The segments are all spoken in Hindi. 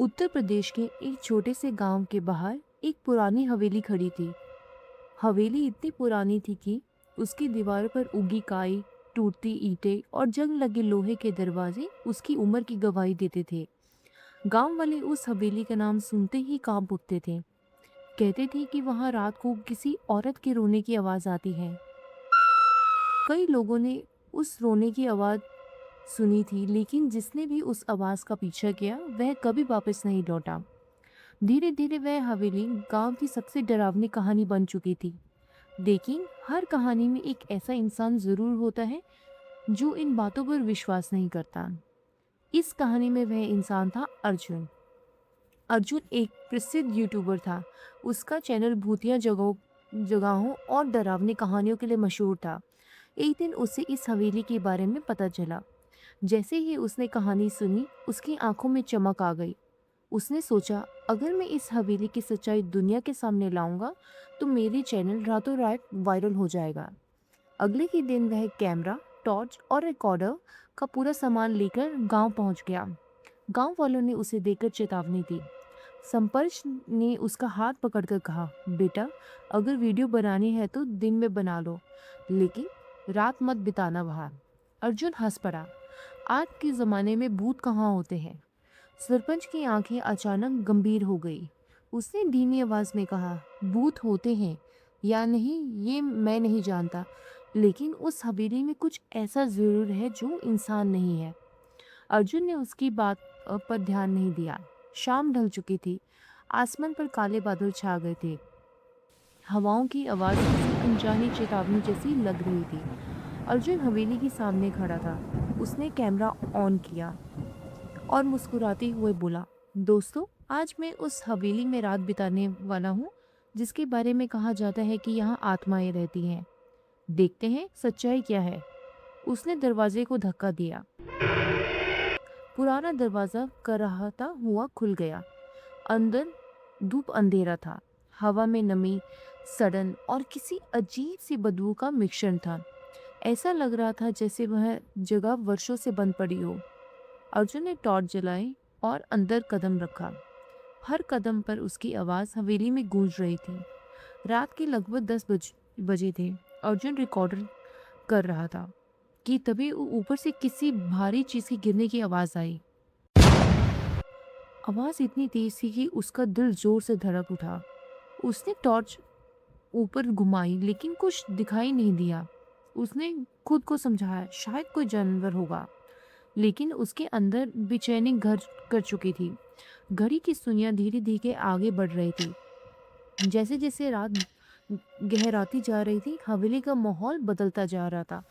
उत्तर प्रदेश के एक छोटे से गांव के बाहर एक पुरानी हवेली खड़ी थी। हवेली इतनी पुरानी थी कि उसकी दीवार पर उगी काई, टूटती ईंटें और जंग लगे लोहे के दरवाजे उसकी उम्र की गवाही देते थे। गांव वाले उस हवेली का नाम सुनते ही कांप उठते थे। कहते थे कि वहां रात को किसी औरत के रोने की आवाज आती है। कई लोगों ने उस रोने की आवाज सुनी थी, लेकिन जिसने भी उस आवाज का पीछा किया वह कभी वापस नहीं लौटा। धीरे धीरे वह हवेली गांव की सबसे डरावनी कहानी बन चुकी थी। लेकिन हर कहानी में एक ऐसा इंसान जरूर होता है जो इन बातों पर विश्वास नहीं करता। इस कहानी में वह इंसान था अर्जुन। अर्जुन एक प्रसिद्ध यूट्यूबर था। उसका चैनल भूतिया जगहों और डरावनी कहानियों के लिए मशहूर था। एक दिन उसे इस हवेली के बारे में पता चला। जैसे ही उसने कहानी सुनी, उसकी आंखों में चमक आ गई। उसने सोचा, अगर मैं इस हवेली की सच्चाई दुनिया के सामने लाऊंगा तो मेरी चैनल रातों रात वायरल हो जाएगा। अगले ही दिन वह कैमरा, टॉर्च और रिकॉर्डर का पूरा सामान लेकर गांव पहुंच गया। गांव वालों ने उसे देखकर चेतावनी दी। संपर्श ने उसका हाथ पकड़कर कहा, बेटा, अगर वीडियो बनानी है तो दिन में बना लो, लेकिन रात मत बिताना वहां। अर्जुन हंस पड़ा। आज के जमाने में भूत कहाँ होते हैं। सरपंच की आंखें अचानक गंभीर हो गई। उसने धीमी आवाज में कहा, भूत होते हैं या नहीं ये मैं नहीं जानता, लेकिन उस हवेली में कुछ ऐसा जरूर है जो इंसान नहीं है। अर्जुन ने उसकी बात पर ध्यान नहीं दिया। शाम ढल चुकी थी। आसमान पर काले बादल छा गए थे। हवाओं की आवाज किसी अनजानी चेतावनी जैसी लग रही थी। अर्जुन हवेली के सामने खड़ा था। उसने कैमरा ऑन किया और मुस्कुराते हुए बोला, दोस्तों, आज मैं उस हवेली में रात बिताने वाला हूँ जिसके बारे में कहा जाता है कि यहाँ आत्माएं रहती हैं। देखते हैं सच्चाई क्या है। उसने दरवाजे को धक्का दिया। पुराना दरवाजा कराहता हुआ खुल गया। अंदर धूप अंधेरा था। हवा में नमी, सड़न और किसी अजीब सी बदबू का मिश्रण था। ऐसा लग रहा था जैसे वह जगह वर्षों से बंद पड़ी हो। अर्जुन ने टॉर्च जलाई और अंदर कदम रखा। हर कदम पर उसकी आवाज हवेली में गूंज रही थी। रात के लगभग 10 बजे थे। अर्जुन रिकॉर्डर कर रहा था कि तभी ऊपर से किसी भारी चीज की गिरने की आवाज आई। आवाज इतनी तेज थी कि उसका दिल जोर से धड़क उठा। उसने टॉर्च ऊपर घुमाई, लेकिन कुछ दिखाई नहीं दिया। उसने खुद को समझाया, शायद कोई जानवर होगा, लेकिन उसके अंदर बेचैनी घर कर चुकी थी। घड़ी की सुइयां धीरे धीरे आगे बढ़ रही थी। जैसे जैसे रात गहराती जा रही थी, हवेली का माहौल बदलता जा रहा था।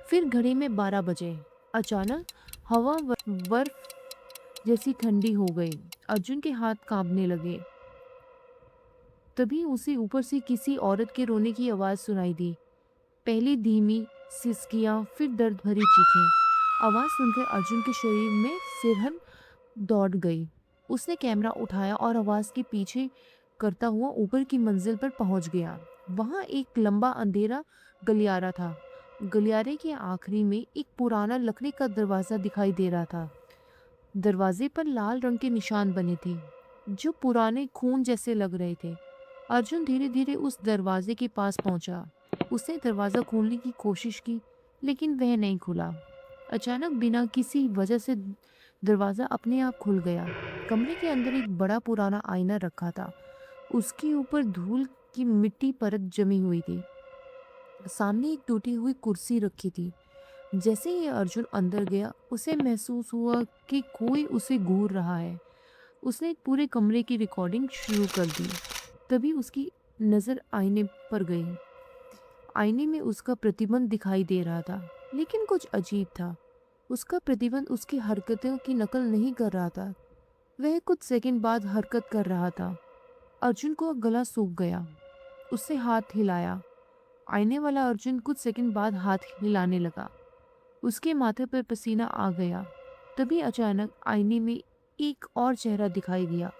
फिर घड़ी में 12 बजे। अचानक हवा बर्फ जैसी ठंडी हो गई। अर्जुन के हाथ कांपने लगे। तभी उसे ऊपर से किसी औरत के रोने की आवाज सुनाई दी। पहले धीमी सिसकियां, फिर दर्द भरी चीखें। आवाज सुनकर अर्जुन के शरीर में सिरहन दौड़ गई। उसने कैमरा उठाया और आवाज के पीछे करता हुआ ऊपर की मंजिल पर पहुंच गया। वहां एक लंबा अंधेरा गलियारा था। गलियारे के आखिरी में एक पुराना लकड़ी का दरवाजा दिखाई दे रहा था। दरवाजे पर लाल रंग के निशान बने थे जो पुराने खून जैसे लग रहे थे। अर्जुन धीरे धीरे उस दरवाजे के पास पहुंचा। उसने दरवाजा खोलने की कोशिश की, लेकिन वह नहीं खुला। अचानक बिना किसी वजह से दरवाजा अपने आप खुल गया। कमरे के अंदर एक बड़ा पुराना आईना रखा था। उसके ऊपर धूल की मिट्टी परत जमी हुई थी। सामने एक टूटी हुई कुर्सी रखी थी। जैसे ही अर्जुन अंदर गया, उसे महसूस हुआ कि कोई उसे घूर रहा है। उसने पूरे कमरे की रिकॉर्डिंग शुरू कर दी। तभी उसकी नजर आईने पर गई। आईने में उसका प्रतिबिंब दिखाई दे रहा था, लेकिन कुछ अजीब था। उसका प्रतिबिंब उसकी हरकतों की नकल नहीं कर रहा था। वह कुछ सेकंड बाद हरकत कर रहा था। अर्जुन को गला सूख गया। उसने हाथ हिलाया। आईने वाला अर्जुन कुछ सेकंड बाद हाथ हिलाने लगा। उसके माथे पर पसीना आ गया। तभी अचानक आईने में एक और चेहरा दिखाई दिया।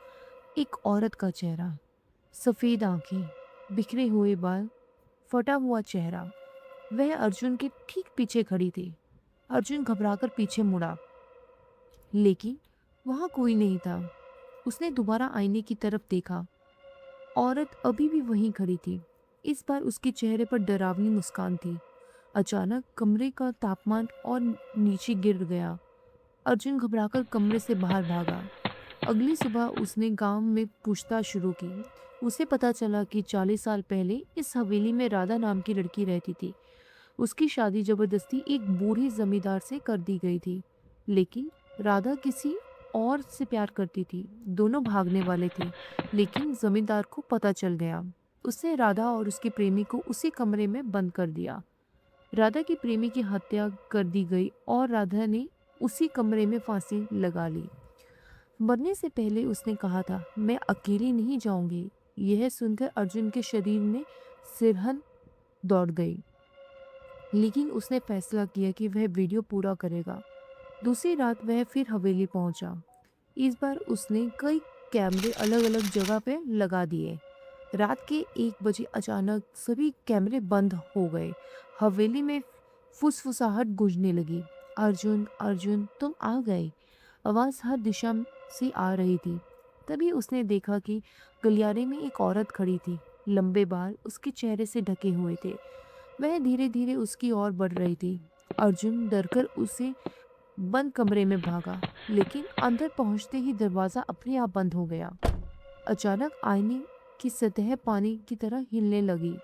एक औरत का चेहरा। सफेद आंखें, बिखरे हुए बाल, फटा हुआ चेहरा। वह अर्जुन के ठीक पीछे खड़ी थी। अर्जुन घबराकर पीछे मुड़ा, लेकिन वहां कोई नहीं था। उसने दोबारा आईने की तरफ देखा। औरत अभी भी वहीं खड़ी थी। इस बार उसके चेहरे पर डरावनी मुस्कान थी। अचानक कमरे का तापमान और नीचे गिर गया। अर्जुन घबराकर कमरे से बाहर भागा। अगली सुबह उसने गांव में पूछताछ शुरू की। उसे पता चला कि 40 साल पहले इस हवेली में राधा नाम की लड़की रहती थी। उसकी शादी जबरदस्ती एक बूढ़े जमींदार से कर दी गई थी। लेकिन राधा किसी और से प्यार करती थी। दोनों भागने वाले थे, लेकिन जमींदार को पता चल गया। उसने राधा और उसके प्रेमी को उसी कमरे में बंद कर दिया। राधा की प्रेमी की हत्या कर दी गई और राधा ने उसी कमरे में फांसी लगा ली। मरने से पहले उसने कहा था, मैं अकेली नहीं जाऊंगी। यह सुनकर अर्जुन के शरीर में सिरहन दौड़ गई, लेकिन उसने फैसला किया कि वह वीडियो पूरा करेगा। दूसरी रात वह फिर हवेली पहुंचा। इस बार उसने कई कैमरे अलग अलग जगह पे लगा दिए। रात के 1 बजे अचानक सभी कैमरे बंद हो गए। हवेली में फुसफुसाहट गूंजने लगी। अर्जुन, अर्जुन, तुम आ गए। आवाज हर दिशा से आ रही थी। तभी उसने देखा कि गलियारे में एक औरत खड़ी थी। लंबे बाल उसके चेहरे से ढके हुए थे। वह धीरे धीरे उसकी ओर बढ़ रही थी। अर्जुन डरकर उसे बंद कमरे में भागा, लेकिन अंदर पहुंचते ही दरवाजा अपने आप बंद हो गया। अचानक आईने की सतह पानी की तरह हिलने लगी।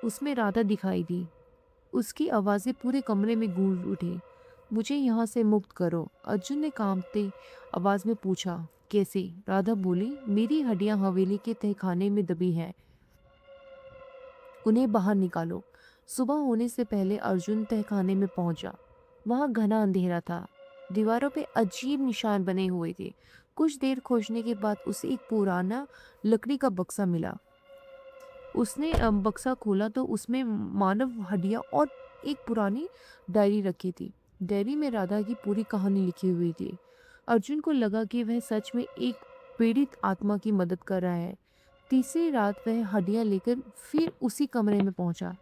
उसमें राधा दिखाई दी। उसकी आवाजें पूरे कमरे में गूंज उठी। मुझे यहाँ से मुक्त करो, अर्जुन ने कांपते आवाज में पूछा। कैसे? राधा बोली, मेरी हड्डियां हवेली के तहखाने में दबी हैं, उन्हें बाहर निकालो। सुबह होने से पहले अर्जुन तहखाने में पहुंचा। वहां घना अंधेरा था। दीवारों पे अजीब निशान बने हुए थे। कुछ देर खोजने के बाद उसे एक पुराना लकड़ी का बक्सा मिला। उसने बक्सा खोला तो उसमें मानव हड्डियां और एक पुरानी डायरी रखी थी। डायरी में राधा की पूरी कहानी लिखी हुई थी। अर्जुन को लगा कि वह सच में एक पीड़ित आत्मा की मदद कर रहा है। तीसरी रात वह हड्डियां लेकर फिर उसी कमरे में पहुंचा।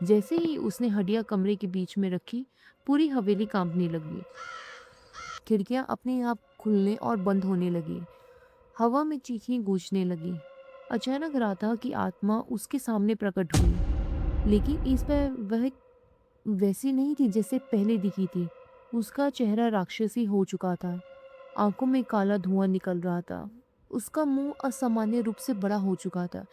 जैसे ही उसने हड्डियां कमरे के बीच में रखी, पूरी हवेली कांपने लगी। खिड़कियां अपने आप खुलने और बंद होने लगी। हवा में चीखें गूंजने लगी। अचानक राधा की आत्मा उसके सामने प्रकट हुई, लेकिन इस बार वह वैसी नहीं थी जैसे पहले दिखी थी। उसका चेहरा राक्षसी हो चुका था। आंखों में काला धुआं निकल रहा था। उसका मुंह असामान्य रूप से बड़ा हो चुका था।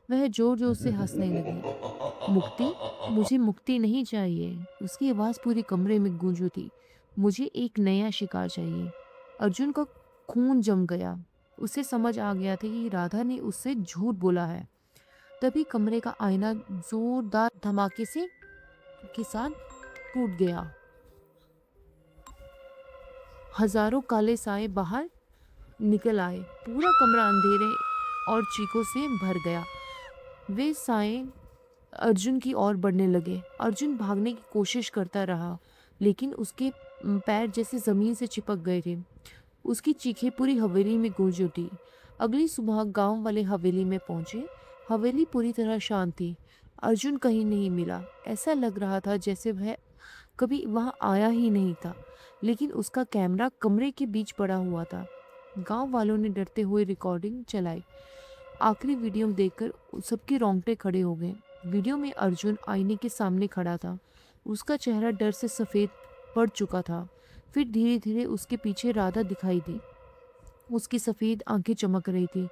वह जोर जोर से हंसने लगी। मुक्ति? मुझे मुक्ति नहीं चाहिए। उसकी आवाज पूरे कमरे में गूंज उठी। मुझे एक नया शिकार चाहिए। अर्जुन का खून जम गया। उसे समझ आ गया था कि राधा ने उससे झूठ बोला है। तभी कमरे का आईना जोरदार धमाके से के साथ टूट गया। हजारों काले साए बाहर निकल आए। पूरा कमरा अंधेरे और चीखों से भर गया। वे साए अर्जुन की ओर बढ़ने लगे। अर्जुन भागने की कोशिश करता रहा, लेकिन उसके पैर जैसे जमीन से चिपक गए थे। उसकी चीखें पूरी हवेली में गूंज उठी। अगली सुबह गांव वाले हवेली में पहुंचे। हवेली पूरी तरह शांत थी। अर्जुन कहीं नहीं मिला। ऐसा लग रहा था जैसे वह कभी वहां आया ही नहीं था। लेकिन उसका कैमरा कमरे के बीच पड़ा हुआ था। गांव वालों ने डरते हुए रिकॉर्डिंग चलाई। आखिरी वीडियो देखकर सबके रोंगटे खड़े हो गए। वीडियो में अर्जुन आईने के सामने खड़ा था। उसका चेहरा डर से सफ़ेद पड़ चुका था। फिर धीरे धीरे उसके पीछे राधा दिखाई दी। उसकी सफ़ेद आंखें चमक रही थी।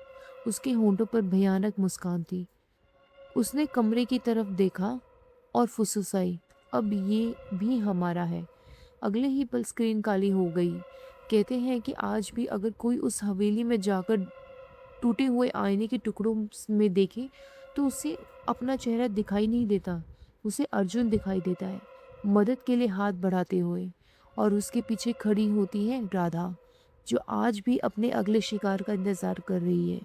उसके होंठों पर भयानक मुस्कान थी। उसने कमरे की तरफ देखा और फुसफुसाई, अब ये भी हमारा है। अगले ही पल स्क्रीन काली हो गई। कहते हैं कि आज भी अगर कोई उस हवेली में जाकर टूटे हुए आईने के टुकड़ों में देखे तो उसे अपना चेहरा दिखाई नहीं देता। उसे अर्जुन दिखाई देता है, मदद के लिए हाथ बढ़ाते हुए। और उसके पीछे खड़ी होती है राधा, जो आज भी अपने अगले शिकार का इंतजार कर रही है।